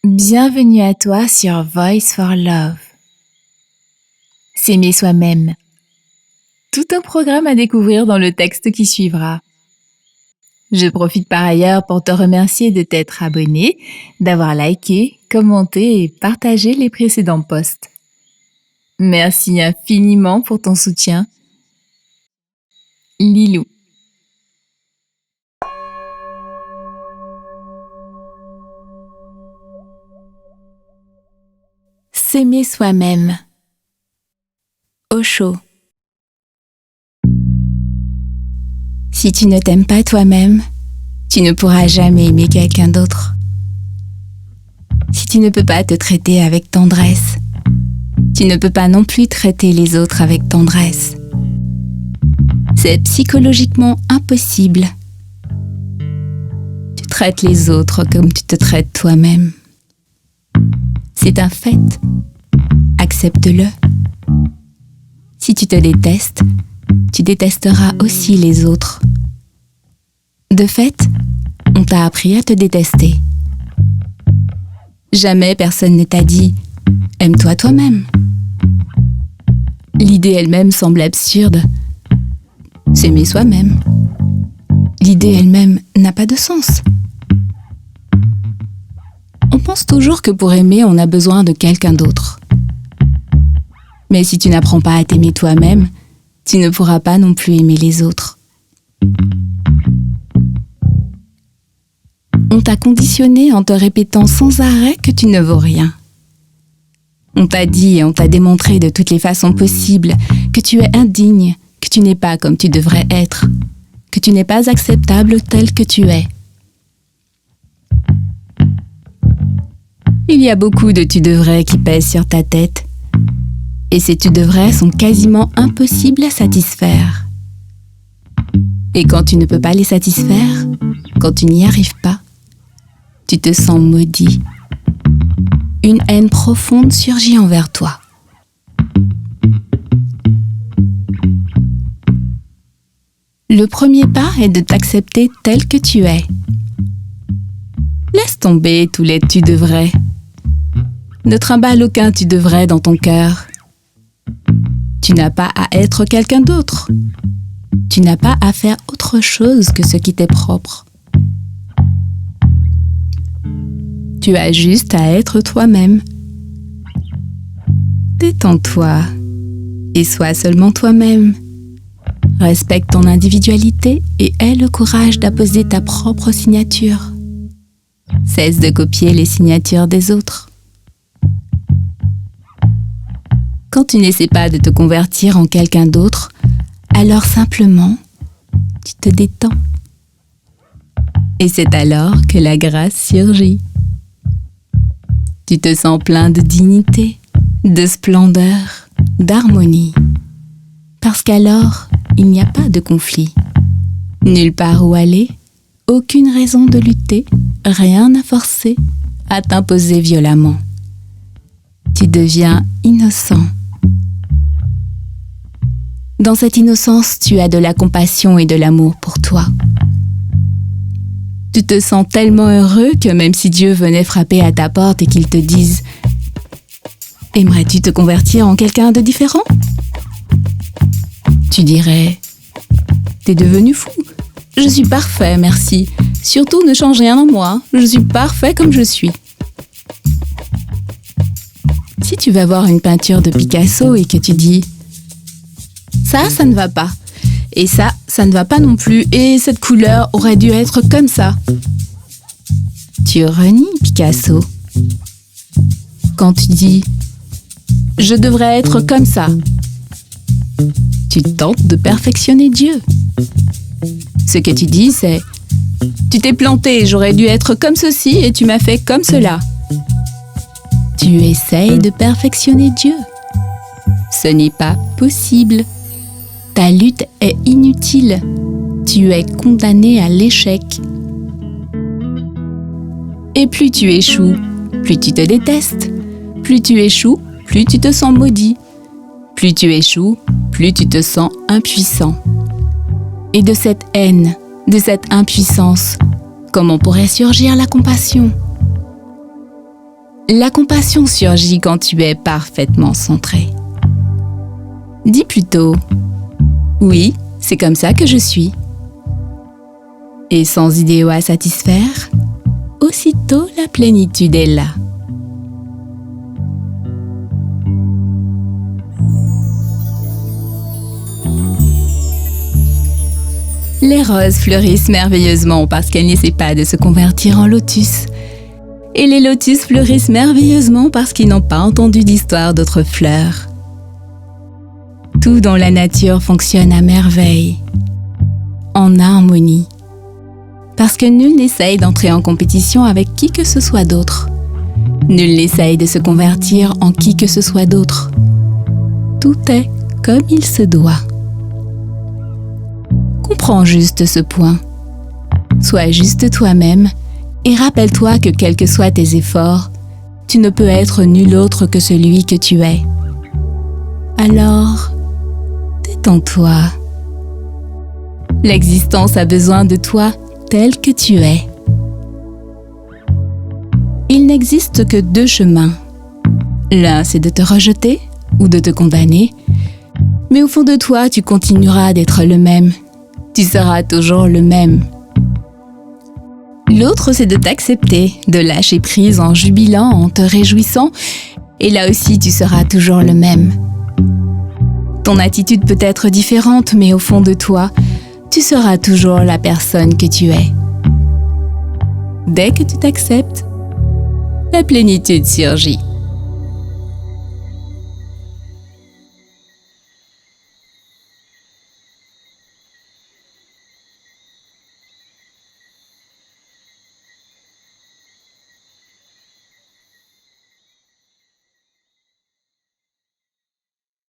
Bienvenue à toi sur Voice for Love. S'aimer soi-même. Tout un programme à découvrir dans le texte qui suivra. Je profite par ailleurs pour te remercier de t'être abonné, d'avoir liké, commenté et partagé les précédents posts. Merci infiniment pour ton soutien. Lilou. S'aimer soi-même. Osho. Si tu ne t'aimes pas toi-même, tu ne pourras jamais aimer quelqu'un d'autre. Si tu ne peux pas te traiter avec tendresse, tu ne peux pas non plus traiter les autres avec tendresse. C'est psychologiquement impossible. Tu traites les autres comme tu te traites toi-même. C'est un fait. Accepte-le. Si tu te détestes, tu détesteras aussi les autres. De fait, on t'a appris à te détester. Jamais personne ne t'a dit « aime-toi toi-même ». L'idée elle-même semble absurde. S'aimer soi-même. L'idée elle-même n'a pas de sens. On pense toujours que pour aimer, on a besoin de quelqu'un d'autre. Mais si tu n'apprends pas à t'aimer toi-même, tu ne pourras pas non plus aimer les autres. On t'a conditionné en te répétant sans arrêt que tu ne vaux rien. On t'a dit et on t'a démontré de toutes les façons possibles que tu es indigne, que tu n'es pas comme tu devrais être, que tu n'es pas acceptable tel que tu es. Il y a beaucoup de tu devrais qui pèsent sur ta tête. Et ces tu devrais sont quasiment impossibles à satisfaire. Et quand tu ne peux pas les satisfaire, quand tu n'y arrives pas, tu te sens maudit. Une haine profonde surgit envers toi. Le premier pas est de t'accepter tel que tu es. Laisse tomber tous les tu devrais. Ne trimballe aucun tu devrais dans ton cœur. Tu n'as pas à être quelqu'un d'autre. Tu n'as pas à faire autre chose que ce qui t'est propre. Tu as juste à être toi-même. Détends-toi et sois seulement toi-même. Respecte ton individualité et aie le courage d'apposer ta propre signature. Cesse de copier les signatures des autres. Quand tu n'essaies pas de te convertir en quelqu'un d'autre, alors simplement, tu te détends. Et c'est alors que la grâce surgit. Tu te sens plein de dignité, de splendeur, d'harmonie. Parce qu'alors, il n'y a pas de conflit. Nulle part où aller, aucune raison de lutter, rien à forcer, à t'imposer violemment. Tu deviens innocent. Dans cette innocence, tu as de la compassion et de l'amour pour toi. Tu te sens tellement heureux que même si Dieu venait frapper à ta porte et qu'il te dise « Aimerais-tu te convertir en quelqu'un de différent ?» Tu dirais « T'es devenu fou. Je suis parfait, merci. Surtout ne change rien en moi. Je suis parfait comme je suis. » Si tu vas voir une peinture de Picasso et que tu dis « ça ne va pas. Et ça ne va pas non plus. Et cette couleur aurait dû être comme ça. » Tu renies Picasso. Quand tu dis « je devrais être comme ça », tu tentes de perfectionner Dieu. Ce que tu dis, c'est « tu t'es planté, j'aurais dû être comme ceci et tu m'as fait comme cela. » Tu essayes de perfectionner Dieu. Ce n'est pas possible. Ta lutte est inutile. Tu es condamné à l'échec. Et plus tu échoues, plus tu te détestes. Plus tu échoues, plus tu te sens maudit. Plus tu échoues, plus tu te sens impuissant. Et de cette haine, de cette impuissance, comment pourrait surgir la compassion ? La compassion surgit quand tu es parfaitement centré. Dis plutôt « Oui, c'est comme ça que je suis ». Et sans idéaux à satisfaire, aussitôt la plénitude est là. Les roses fleurissent merveilleusement parce qu'elles n'essaient pas de se convertir en lotus. Et les lotus fleurissent merveilleusement parce qu'ils n'ont pas entendu d'histoire d'autres fleurs. Tout dans la nature fonctionne à merveille, en harmonie. Parce que nul n'essaye d'entrer en compétition avec qui que ce soit d'autre. Nul n'essaye de se convertir en qui que ce soit d'autre. Tout est comme il se doit. Comprends juste ce point. Sois juste toi-même et rappelle-toi que quels que soient tes efforts, tu ne peux être nul autre que celui que tu es. Alors, détends-toi. L'existence a besoin de toi tel que tu es. Il n'existe que deux chemins. L'un, c'est de te rejeter ou de te condamner, mais au fond de toi, tu continueras d'être le même. Tu seras toujours le même. L'autre, c'est de t'accepter, de lâcher prise en jubilant, en te réjouissant, et là aussi, tu seras toujours le même. Ton attitude peut être différente, mais au fond de toi, tu seras toujours la personne que tu es. Dès que tu t'acceptes, la plénitude surgit.